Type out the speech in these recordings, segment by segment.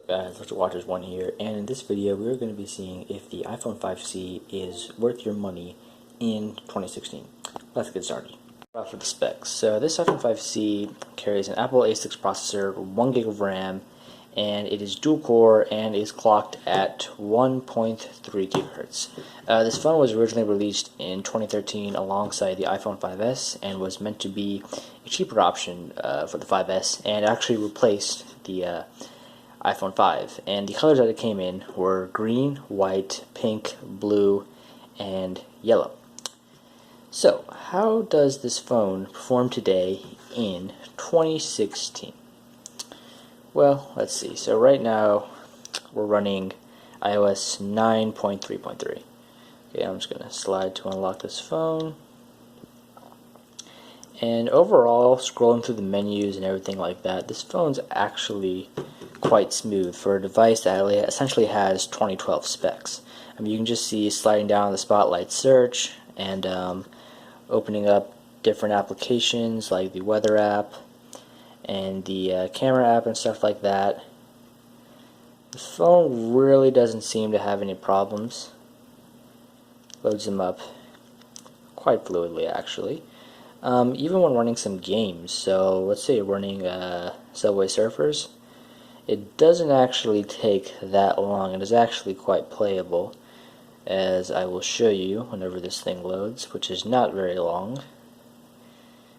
Guys, Let's Watchers 1 here, and in this video we're going to be seeing if the iPhone 5C is worth your money in 2016. Let's get started. Off with the specs. So this iPhone 5C carries an Apple A6 processor, 1 gig of RAM, and it is dual core and is clocked at 1.3 gigahertz. This phone was originally released in 2013 alongside the iPhone 5S and was meant to be a cheaper option for the 5S, and actually replaced the iPhone 5, and the colors that it came in were green, white, pink, blue, and yellow. So, how does this phone perform today in 2016? Well, let's see. So right now, we're running iOS 9.3.3. Okay, I'm just going to slide to unlock this phone. And overall, scrolling through the menus and everything like that, this phone's actually quite smooth for a device that essentially has 2012 specs. I mean, you can just see sliding down the Spotlight search and opening up different applications like the weather app and the camera app and stuff like that. The phone really doesn't seem to have any problems. Loads them up quite fluidly, actually. Even when running some games, so let's say you're running Subway Surfers, it doesn't actually take that long. It is actually quite playable, as I will show you whenever this thing loads, which is not very long.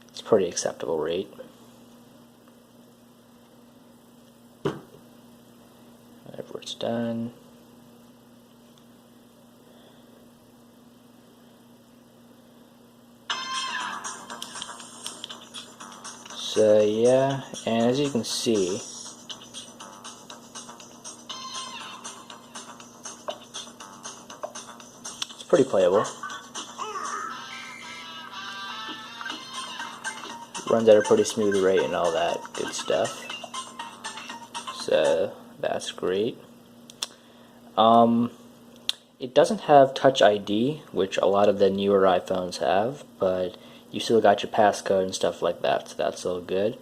It's a pretty acceptable rate. Whenever it's done. So yeah, and as you can see, it's pretty playable. Runs at a pretty smooth rate and all that good stuff. So that's great. It doesn't have Touch ID, which a lot of the newer iPhones have, but you still got your passcode and stuff like that, so that's all good.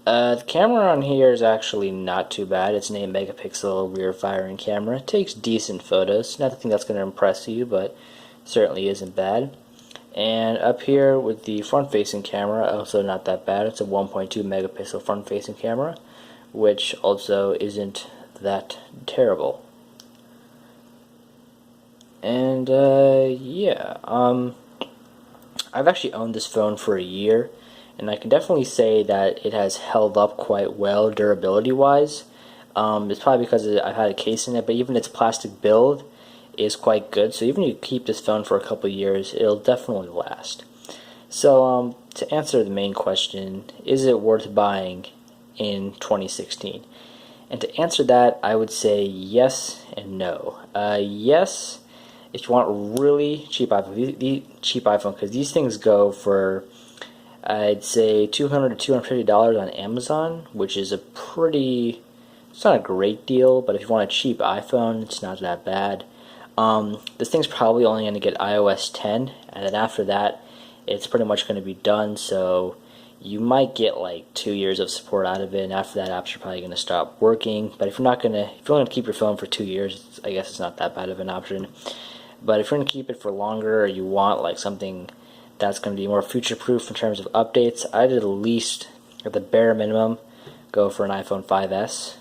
The camera on here is actually not too bad. It's an 8 megapixel rear firing camera. It takes decent photos. Nothing that's going to impress you, but certainly isn't bad. And up here with the front-facing camera, also not that bad. It's a 1.2 megapixel front-facing camera, which also isn't that terrible. And yeah, I've actually owned this phone for a year, and I can definitely say that it has held up quite well durability-wise. It's probably because I've had a case in it, but even its plastic build is quite good. So even if you keep this phone for a couple years, it'll definitely last. So to answer the main question, is it worth buying in 2016? And to answer that, I would say yes and no. Yes, if you want really cheap iPhone, because these things go for, I'd say $200 to $250 on Amazon, which is a pretty, it's not a great deal, but if you want a cheap iPhone, it's not that bad. This thing's probably only going to get iOS 10, and then after that, it's pretty much going to be done, so you might get like 2 years of support out of it, and after that, apps are probably going to stop working. But if you're going to keep your phone for 2 years, I guess it's not that bad of an option. But if you're going to keep it for longer, or you want like something that's going to be more future-proof in terms of updates, I'd at least, at the bare minimum, go for an iPhone 5S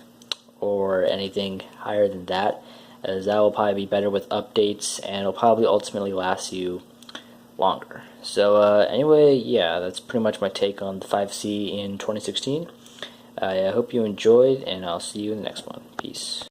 or anything higher than that, as that will probably be better with updates, and it'll probably ultimately last you longer. So anyway, yeah, that's pretty much my take on the 5C in 2016. I hope you enjoyed, and I'll see you in the next one. Peace.